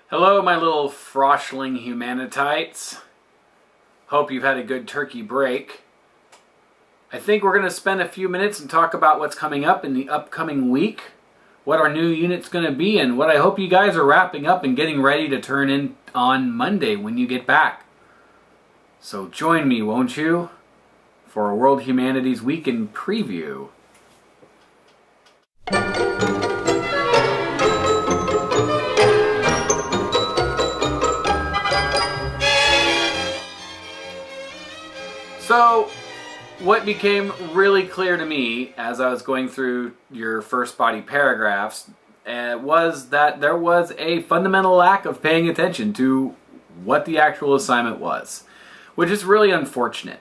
Hello, my little froshling humanitites. Hope you've had a good turkey break. I think we're going to spend a few minutes and talk about what's coming up in the upcoming week, what our new unit's going to be, and what I hope you guys are wrapping up and getting ready to turn in on Monday when you get back. So join me, won't you, for a World Humanities Weekend preview. So, what became really clear to me as I was going through your first body paragraphs was that there was a fundamental lack of paying attention to what the actual assignment was, which is really unfortunate.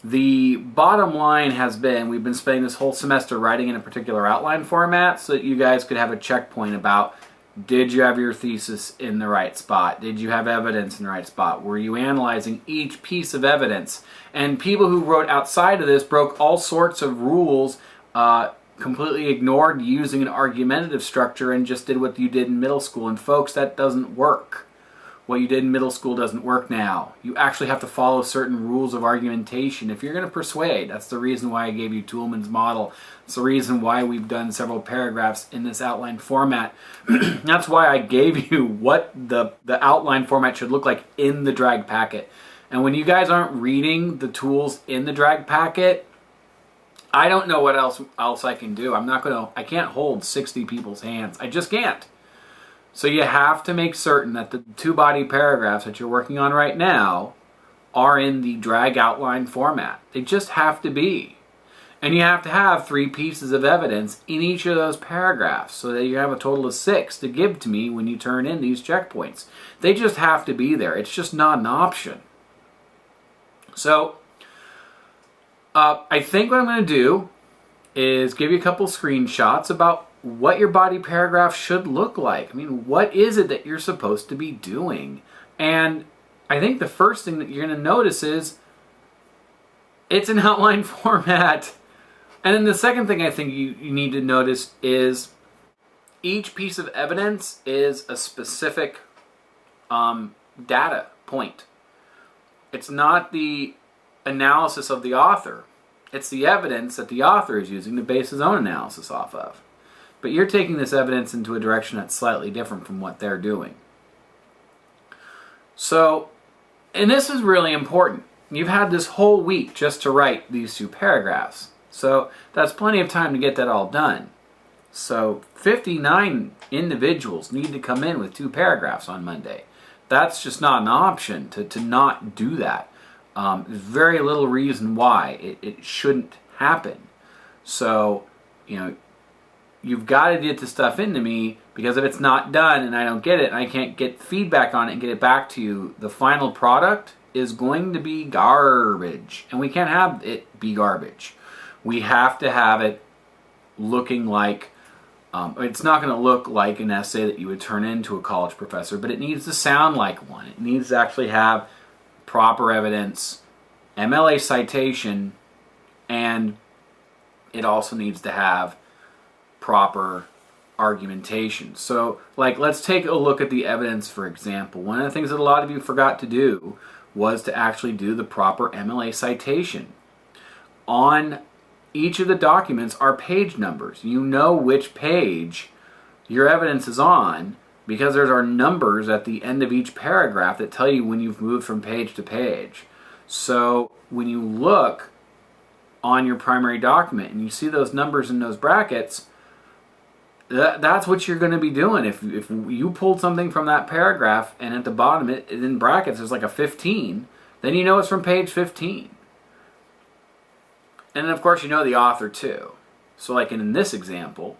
The bottom line has been we've been spending this whole semester writing in a particular outline format so that you guys could have a checkpoint about, did you have your thesis in the right spot? Did you have evidence in the right spot? Were you analyzing each piece of evidence? And people who wrote outside of this broke all sorts of rules, completely ignored using an argumentative structure, and just did what you did in middle school. And folks, that doesn't work. What you did in middle school doesn't work now. You actually have to follow certain rules of argumentation if you're going to persuade. That's the reason why I gave you Toulmin's model. It's the reason why we've done several paragraphs in this outline format. That's why I gave you what the outline format should look like in the drag packet. And when you guys aren't reading the tools in the drag packet, I don't know what else I can do. I can't hold 60 people's hands. I just can't. So you have to make certain that the two body paragraphs that you're working on right now are in the drag outline format. They just have to be. And you have to have 3 pieces of evidence in each of those paragraphs so that you have a total of 6 to give to me when you turn in these checkpoints. They just have to be there. It's just not an option. So I think what I'm going to do is give you a couple screenshots about what your body paragraph should look like. I mean, what is it that you're supposed to be doing? And I think the first thing that you're going to notice is it's an outline format. And then the second thing I think you need to notice is each piece of evidence is a specific data point. It's not the analysis of the author. It's the evidence that the author is using to base his own analysis off of. But you're taking this evidence into a direction that's slightly different from what they're doing. So, and this is really important. You've had this whole week just to write these 2 paragraphs. So that's plenty of time to get that all done. So 59 individuals need to come in with 2 paragraphs on Monday. That's just not an option to not do that. There's very little reason why it shouldn't happen. So, you've got to get the stuff into me, because if it's not done and I don't get it and I can't get feedback on it and get it back to you, the final product is going to be garbage. And we can't have it be garbage. We have to have it looking like, it's not going to look like an essay that you would turn into a college professor, but it needs to sound like one. It needs to actually have proper evidence, MLA citation, and it also needs to have proper argumentation. So, let's take a look at the evidence, for example. One of the things that a lot of you forgot to do was to actually do the proper MLA citation. On each of the documents are page numbers. You know which page your evidence is on because there are numbers at the end of each paragraph that tell you when you've moved from page to page. So when you look on your primary document and you see those numbers in those brackets, that's what you're going to be doing. If you pulled something from that paragraph and at the bottom it in brackets there's like a 15, then you know it's from page 15. And then of course you know the author too. So like in this example,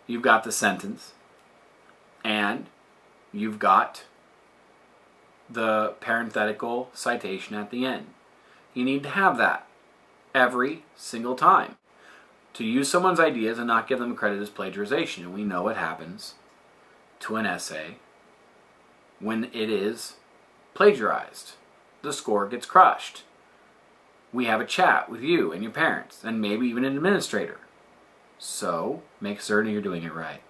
you've got the sentence and you've got the parenthetical citation at the end. You need to have that every single time to use someone's ideas and not give them credit as plagiarization. And we know what happens to an essay when it is plagiarized. The score gets crushed. We have a chat with you and your parents and maybe even an administrator. So make certain you're doing it right.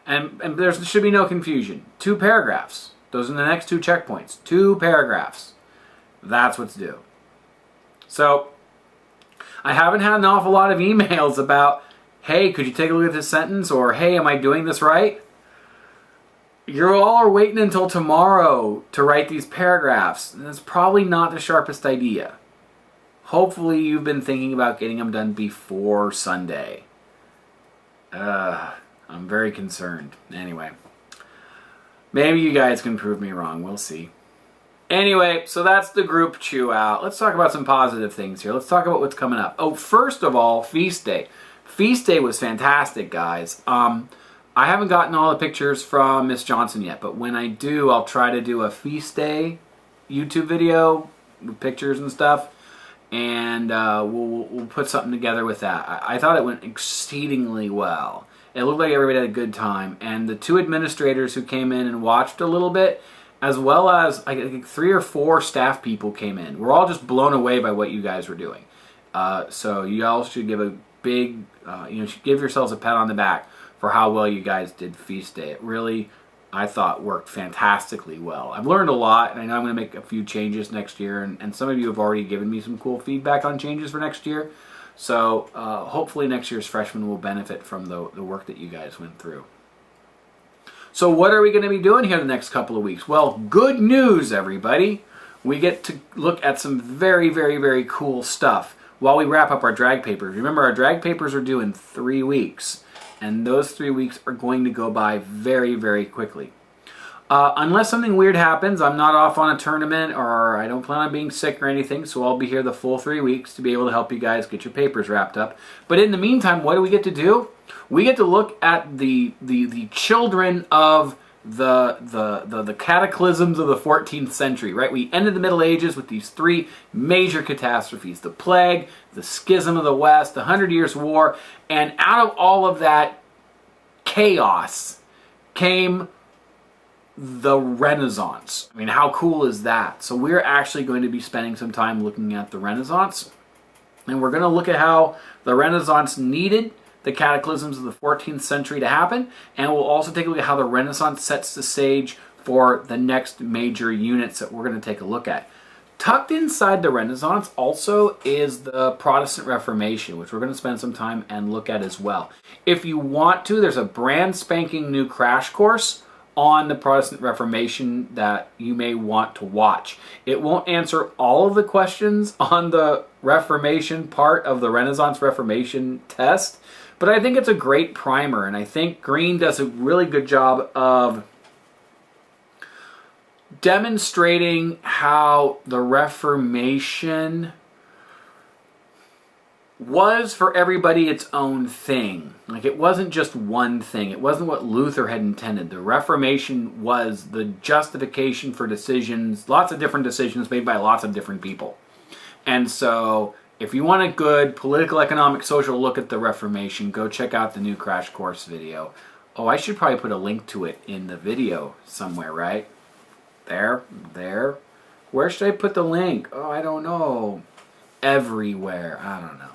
And there should be no confusion. 2 paragraphs. Those are the next 2 checkpoints. 2 paragraphs. That's what's due. So, I haven't had an awful lot of emails about, hey, could you take a look at this sentence? Or, hey, am I doing this right? You all are waiting until tomorrow to write these paragraphs. And that's probably not the sharpest idea. Hopefully you've been thinking about getting them done before Sunday. I'm very concerned. Anyway, maybe you guys can prove me wrong. We'll see. Anyway, so that's the group chew out. Let's talk about some positive things here. Let's talk about what's coming up. Oh, first of all, Feast Day. Feast Day was fantastic, guys. I haven't gotten all the pictures from Miss Johnson yet, but when I do, I'll try to do a Feast Day YouTube video with pictures and stuff, and we'll put something together with that. I thought it went exceedingly well. It looked like everybody had a good time, and the 2 administrators who came in and watched a little bit, as well as I think 3 or 4 staff people came in. We're all just blown away by what you guys were doing. So you all should give a big, should give yourselves a pat on the back for how well you guys did Feast Day. It really, I thought, worked fantastically well. I've learned a lot, and I know I'm going to make a few changes next year, and some of you have already given me some cool feedback on changes for next year. So hopefully next year's freshmen will benefit from the work that you guys went through. So what are we going to be doing here the next couple of weeks? Well, good news, everybody. We get to look at some very, very, very cool stuff while we wrap up our drag papers. Remember, our drag papers are due in 3 weeks. And those 3 weeks are going to go by very, very quickly. Unless something weird happens, I'm not off on a tournament or I don't plan on being sick or anything, so I'll be here the full 3 weeks to be able to help you guys get your papers wrapped up. But in the meantime, what do we get to do? We get to look at the children of the cataclysms of the 14th century, right? We ended the Middle Ages with these 3 major catastrophes: the plague, the schism of the West, the 100 Years' War, and out of all of that chaos came the Renaissance. I mean, how cool is that? So we're actually going to be spending some time looking at the Renaissance, and we're going to look at how the Renaissance needed the cataclysms of the 14th century to happen, and we'll also take a look at how the Renaissance sets the stage for the next major units that we're going to take a look at. Tucked inside the Renaissance also is the Protestant Reformation, which we're going to spend some time and look at as well. If you want to, there's a brand spanking new crash course on the Protestant Reformation that you may want to watch. It won't answer all of the questions on the Reformation part of the Renaissance Reformation test, but I think it's a great primer, and I think Green does a really good job of demonstrating how the Reformation was for everybody its own thing. Like, it wasn't just one thing. It wasn't what Luther had intended. The Reformation was the justification for decisions, lots of different decisions made by lots of different people. And so, if you want a good political, economic, social look at the Reformation, go check out the new Crash Course video. Oh, I should probably put a link to it in the video somewhere, right? There. Where should I put the link? Oh, I don't know. Everywhere. I don't know.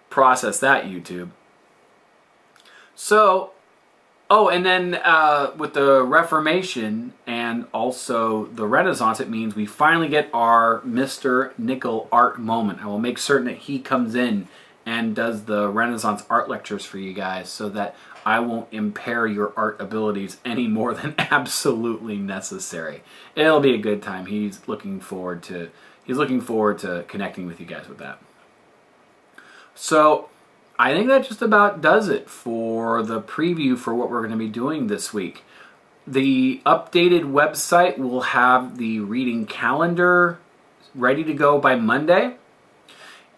Process that, YouTube. So, and then with the Reformation and also the Renaissance, it means we finally get our Mr. Nickel art moment. I will make certain that he comes in and does the Renaissance art lectures for you guys so that I won't impair your art abilities any more than absolutely necessary. It'll be a good time. He's looking forward to connecting with you guys with that. So, I think that just about does it for the preview for what we're going to be doing this week. The updated website will have the reading calendar ready to go by Monday.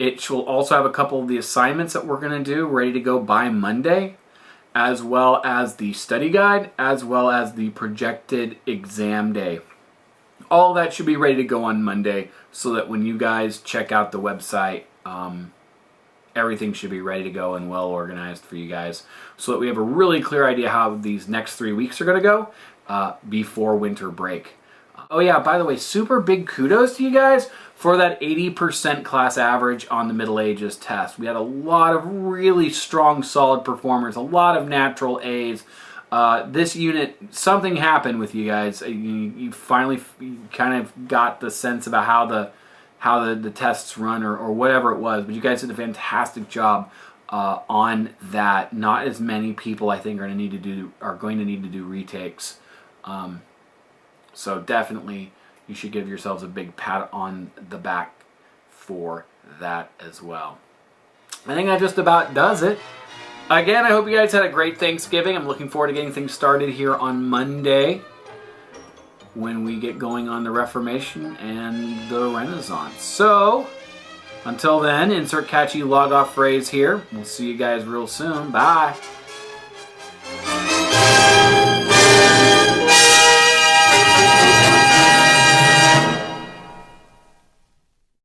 It will also have a couple of the assignments that we're going to do ready to go by Monday, as well as the study guide, as well as the projected exam day. All that should be ready to go on Monday so that when you guys check out the website, everything should be ready to go and well organized for you guys so that we have a really clear idea how these next 3 weeks are going to go before winter break. Oh yeah, by the way, super big kudos to you guys for that 80% class average on the Middle Ages test. We had a lot of really strong, solid performers, a lot of natural A's. This unit, something happened with you guys. You finally kind of got the sense about how the tests run or whatever it was. But you guys did a fantastic job on that. Not as many people, I think, are going to need to do retakes. So definitely, you should give yourselves a big pat on the back for that as well. I think that just about does it. Again, I hope you guys had a great Thanksgiving. I'm looking forward to getting things started here on Monday when we get going on the Reformation and the Renaissance. So, until then, insert catchy log-off phrase here. We'll see you guys real soon. Bye.